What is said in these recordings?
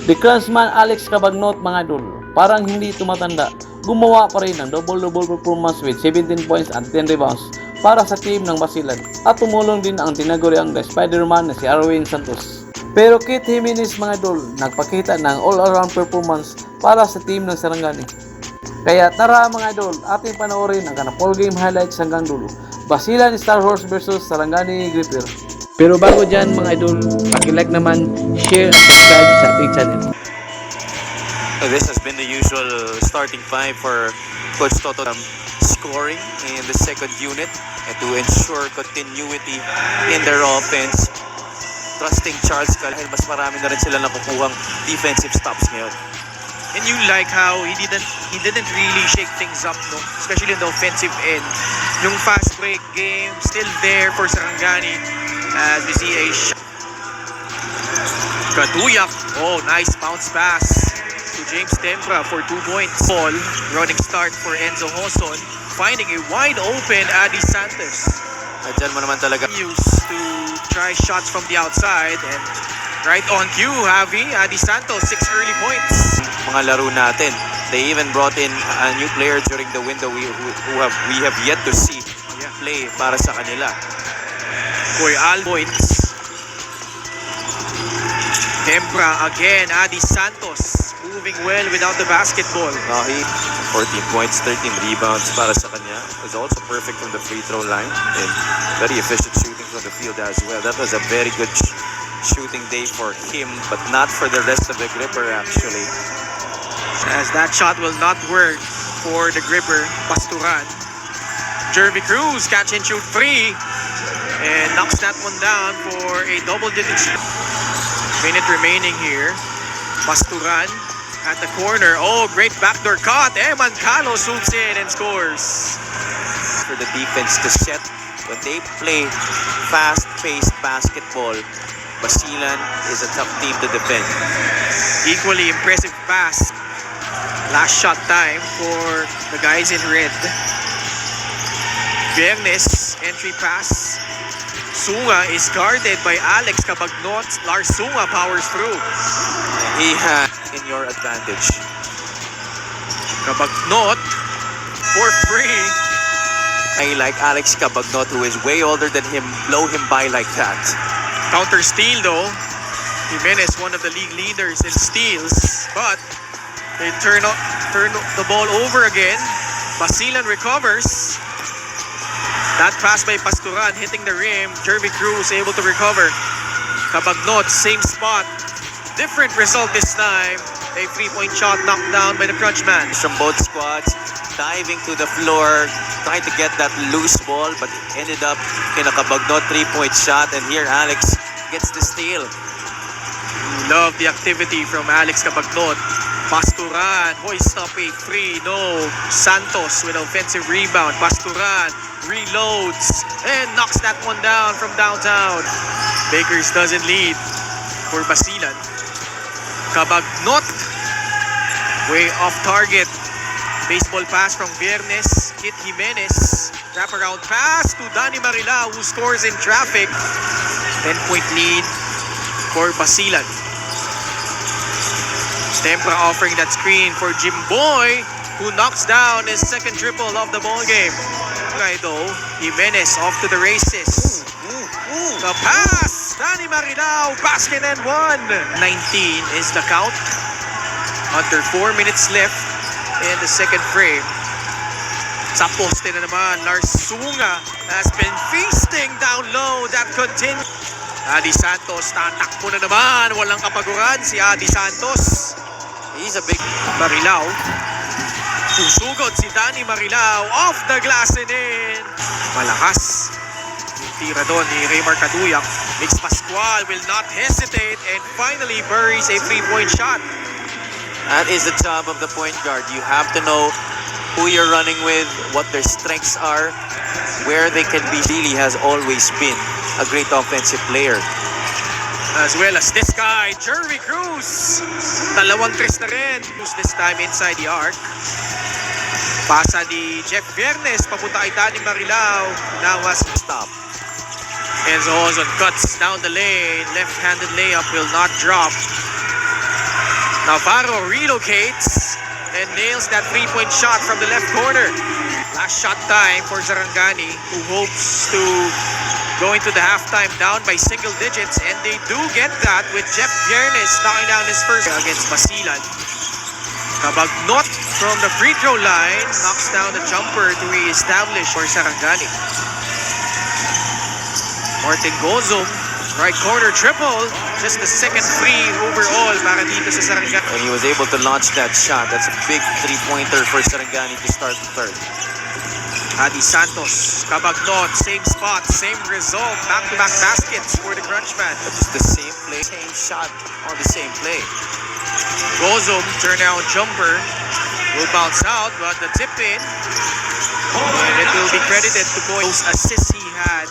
The Crunchman Alex Cabagnot mga idol, parang hindi tumatanda. Gumawa pa rin ng double-double performance with 17 points and 10 rebounds para sa team ng Basilan. At tumulong din ang tinaguriang The Spider-Man na si Arwin Santos. Pero Kit Jimenez mga idol, nagpakita ng all-around performance para sa team ng Sarangani. Kaya tara mga idol, ating panoorin ang kanang full game highlights hanggang dulo. Basilan Star Horse versus Sarangani Gripper. Pero bago dyan mga idol, pag-like naman, share at subscribe sa ating channel. This has been the usual starting five for Coach Toto, scoring in the second unit and to ensure continuity in their offense. Trusting Charles dahil mas marami na rin sila nakukuhang defensive stops ngayon. And you like how he didn't really shake things up, no? Especially in the offensive end. Yung fast break game still there for Sarangani as we see a shot. Kaduyak, oh nice bounce pass to James Tempra for 2 points. Ball, running start for Enzo Hoson, finding a wide open Adi Santos. At dyan mo naman talaga Used to try shots from the outside and right on cue, Javi, Adi Santos, 6 early points. mga laro natin. They even brought in a new player during the window we have yet to see play para sa kanila. Koy Al points. Tempra again, Adi Santos moving well without the basketball. He 14 points, 13 rebounds para sa kanya. Was also perfect from the free throw line and very efficient shooting from the field as well. That was a very good shooting day for him, but not for the rest of the Gripper actually. As that shot will not work for the Gripper, Pasturan. Jervy Cruz catch and shoot 3 and knocks that one down for a double-digit shot. Minute remaining here. Pasturan at the corner. Oh, great backdoor cut. Eman Calo swoops in and scores. For the defense to set when they play fast-paced basketball, Basilan is a tough team to defend. Equally impressive pass. Last shot time for the guys in red. Viernes, entry pass. Sunga is guarded by Alex Cabagnot. Lars Sunga powers through. He had in your advantage. Cabagnot for free. I like Alex Cabagnot, who is way older than him, blow him by like that. Counter steal though. Jimenez, one of the league leaders in steals, but they turn the ball over again. Basilan recovers. That pass by Pasturan hitting the rim. Jervy Cruz able to recover. Cabagnot, same spot. Different result this time. A 3-point shot knocked down by the Crunchman. From both squads, diving to the floor, trying to get that loose ball, but it ended up in a Cabagnot 3-point shot. And here Alex gets the steal. Love the activity from Alex Cabagnot. Pasturan, hoist up a 3, no. Santos with offensive rebound. Pasturan reloads and knocks that one down from downtown. Bakers doesn't lead for Basilan. Cabagnot way off target. Baseball pass from Viernes. Kit Jimenez. Wraparound pass to Danny Marilao, who scores in traffic. 10-point lead for Basilan. Tempra offering that screen for Jimboy, who knocks down his second triple of the ball game. Though, Jimenez off to the races. The pass! Danny Marilao, basket and 1. 19 is the count. Under 4 minutes left in the second frame. Sa poste na naman, Lars Sunga has been feasting down low. That continues. Adi Santos, tatakbo na naman. Walang kapaguran si Adi Santos. He's a big Marilao. Susugod si Danny Marilao. Off the glass and in. Malakas. Yung tira doon ni Raymar Kaduyak. Mix Pascual will not hesitate and finally buries a 3-point shot. That is the job of the point guard. You have to know who you're running with, what their strengths are, where they can be. Really has always been a great offensive player. As well as this guy, Jervy Cruz. Dalawang tres na rin. This time inside the arc. Pasa ni Jeff Viernes papunta kay Danny Marilao. Now has Stop. Enzo Hoson cuts down the lane. Left-handed layup will not drop. Navarro relocates and nails that 3-point shot from the left corner. Last shot time for Sarangani, who hopes to go into the halftime down by single digits, and they do get that with Jeff Viernes knocking down his first against Basilan. Kabagnot from the free throw line knocks down the jumper to re-establish for Sarangani. Martin Gozum, right corner triple, just the second free overall para dito sa Sarangani. When he was able to launch that shot, that's a big three-pointer for Sarangani to start the third. Adi Santos, Kabagnot, same spot, same result, back-to-back baskets for the Crunchman. But it's the same play, same shot on the same play. Gozum, turnaround jumper, will bounce out, but the tip in, and it will be credited to those assists he had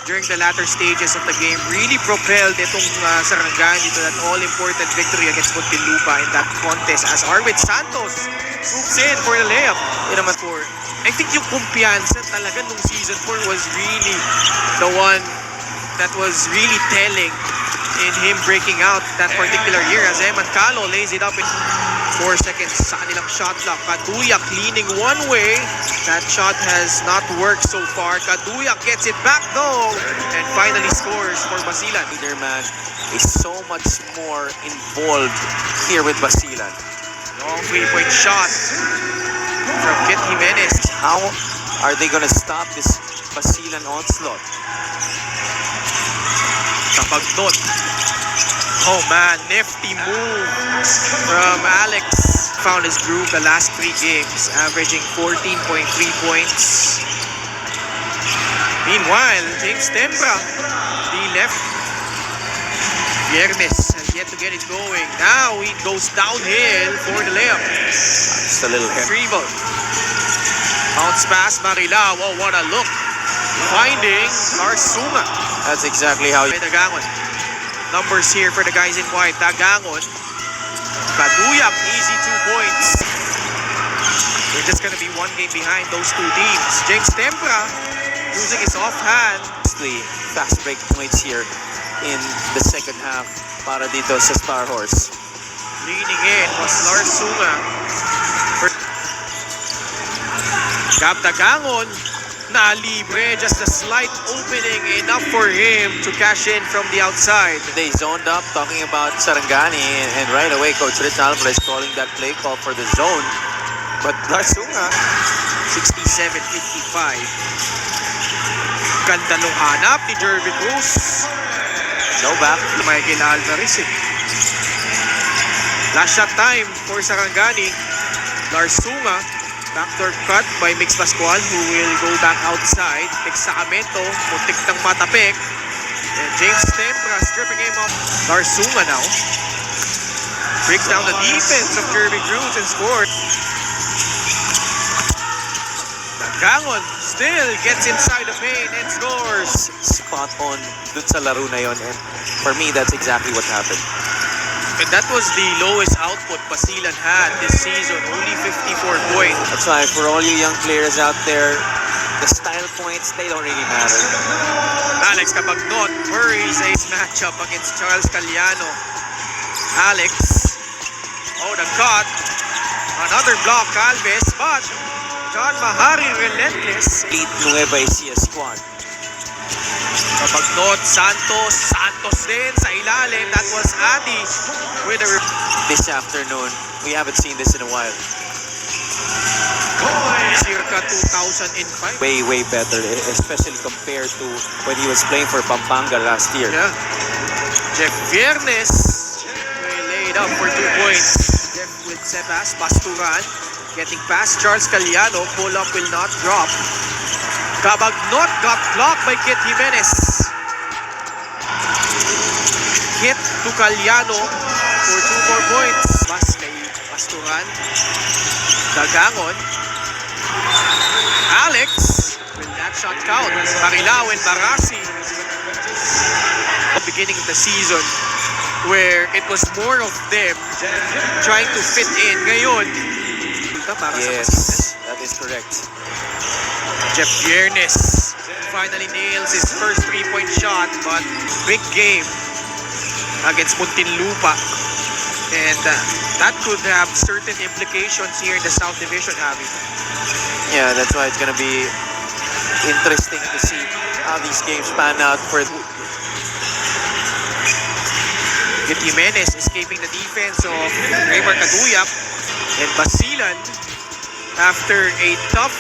during the latter stages of the game. Really propelled itong Sarangani to that all-important victory against Muntinlupa in that contest as Arvid Santos swoops in for the layup. Yun naman For I think yung kumpiyansa talaga nung season 4 was really the one that was really telling in him breaking out that particular year as Eman Calo lays it up in 4 seconds sa kanilang shot clock. Kaduyak leaning one way. That shot has not worked so far. Kaduyak gets it back though and finally scores for Basilan. Leaderman is so much more involved here with Basilan. Long 3-point shot from Kit Jimenez. How are they gonna stop this Basilan onslaught? Kabagnot. Oh man, nifty move from Alex. Found his groove the last 3 games, averaging 14.3 points. Meanwhile, James Tempra, the left. Viernes has yet to get it going. Now he goes downhill for the layup. Just a little hit. Dribble. Bounce pass, Marilao. Oh, what a look. Finding Larsuma. That's exactly how you... Dagangon. Numbers here for the guys in white. Dagangon. Kaduyak, easy 2 points. They're just gonna be 1 game behind those 2 teams. James Tempra using his offhand. Fast break points here in the second half para dito sa Star Horse. Leaning in was Larsuma. Gab Dagangon na libre, just a slight opening enough for him to cash in from the outside. They zoned up talking about Sarangani and right away Coach Rich Alvarez calling that play call for the zone. But Larsunga, 67-55. Ganda nung hanap ni Jervy Cruz. no back. Michael Alvarez eh. Last shot time for Sarangani. Larsunga. Backdoor cut by Mix Pascual, who will go back outside. Pick Sacramento, muntik ng matapik. And James Tempra stripping him off. Larsuma now. Breaks down the defense of Jervy Cruz and scored. Dagangon still gets inside the paint and scores. Spot on dun sa laro na yon, and for me that's exactly what happened. And that was the lowest output Basilan had this season, only 54 points. That's why for all you young players out there, the style points, they don't really matter. Alex Kabagnot worries a matchup against Charles Caliano. Alex, oh the cut, another block Alves, but John Mahari relentless. Elite Nueva Ecija squad. Kabagnot, Santos din sa ilalim. That was Adi with a This afternoon, we haven't seen this in a while. circa 2005. Way better, especially compared to when he was playing for Pampanga last year. Yeah. Jeff Viernes will lay it up for 2 points. Jeff with Sebas, Pasturan getting past Charles Caliano. Pull up will not drop. Kabagnot got blocked by Kit Jimenez. Kit to Caliano for 2 more points. Bas kay Pasturan. Dagangon. Alex, will that shot count? Marilao and Barasi. At the beginning of the season, where it was more of them trying to fit in. Ngayon, para sa Yes, that is correct. Jeff Viernes finally nails his first 3-point shot, but big game against Muntinlupa. And that could have certain implications here in the South Division, Javi. Yeah, that's why it's gonna be interesting to see how these games pan out for Jimenez escaping the defense of Raymar Caduyak. And Basilan, after a tough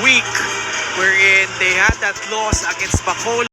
week wherein they had that loss against Bacolod